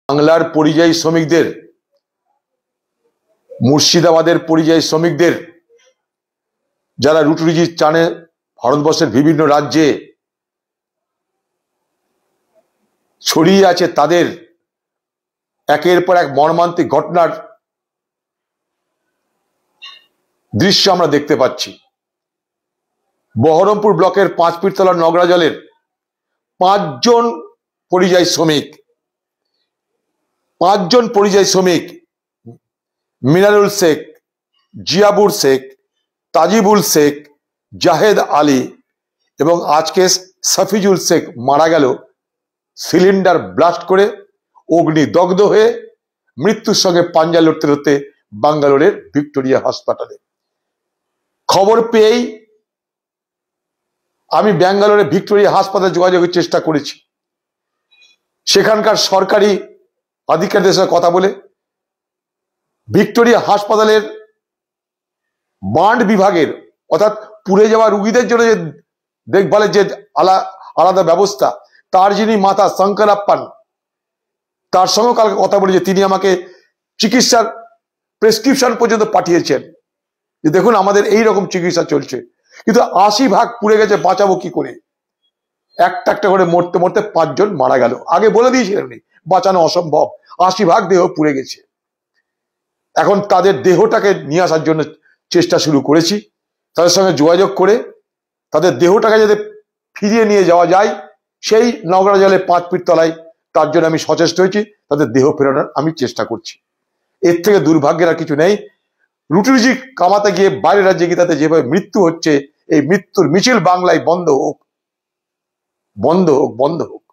বাংলার পরিযায়ী শ্রমিকদের, মুর্শিদাবাদের পরিযায়ী শ্রমিকদের, যারা রুটি রুজির টানে ভারতবর্ষের বিভিন্ন রাজ্যে ছড়িয়ে আছে, তাদের একের পর এক মর্মান্তিক ঘটনার দৃশ্য আমরা দেখতে পাচ্ছি। বহরমপুর ব্লকের পাঁচপীরতলার নগরাজলের 5 জন পরিযায়ী শ্রমিক মিনারুল শেখ, জিয়াবুর শেখ, তাজিবুল শেখ, জাহেদ আলী এবং আজকে সাফিজুল শেখ মারা গেল সিলিন্ডার ব্লাস্ট করে, অগ্নিদগ্ধ হয়ে মৃত্যুর সঙ্গে পাঞ্জা লড়তে লড়তে ব্যাঙ্গালোরের ভিক্টোরিয়া হাসপাতালে। খবর পেয়েই আমি ব্যাঙ্গালোরের ভিক্টোরিয়া হাসপাতালে যোগাযোগের চেষ্টা করেছি। সেখানকার সরকারি আধিকারিকদের সাথে কথা বলে ভিক্টোরিয়া হাসপাতালের বার্ন বিভাগের, অর্থাৎ পুড়ে যাওয়া রুগীদের জন্য যে দেখভালের যে আলাদা ব্যবস্থা, তার যিনি মাথা শঙ্করাপ্পান, তার সঙ্গে কালকে কথা বলে যে তিনি আমাকে চিকিৎসার প্রেসক্রিপশন পর্যন্ত পাঠিয়েছেন যে দেখুন আমাদের এই রকম চিকিৎসা চলছে, কিন্তু 80% পুড়ে গেছে, বাঁচাবো কি করে? একটা একটা করে মরতে মরতে 5 জন মারা গেল। আগে বলে দিয়েছিলেন উনি বাঁচানো অসম্ভব, 80% দেহ পুড়ে গেছে। এখন তাদের দেহটাকে নিয়ে আসার জন্য চেষ্টা শুরু করেছি, তাদের সঙ্গে যোগাযোগ করে তাদের দেহটাকে যাতে ফিরিয়ে নিয়ে যাওয়া যায় সেই নগরাজলে পাঁচপীরতলায়, তার জন্য আমি সচেষ্ট হয়েছি, তাদের দেহ ফেরানোর আমি চেষ্টা করছি। এর থেকে দুর্ভাগ্যের আর কিছু নেই। রুটি রুজি কামাতে গিয়ে বাইরের রাজ্যে গিয়ে তাতে যেভাবে মৃত্যু হচ্ছে, এই মৃত্যুর মিছিল বাংলায় বন্ধ হোক, বন্ধ হোক, বন্ধ হোক।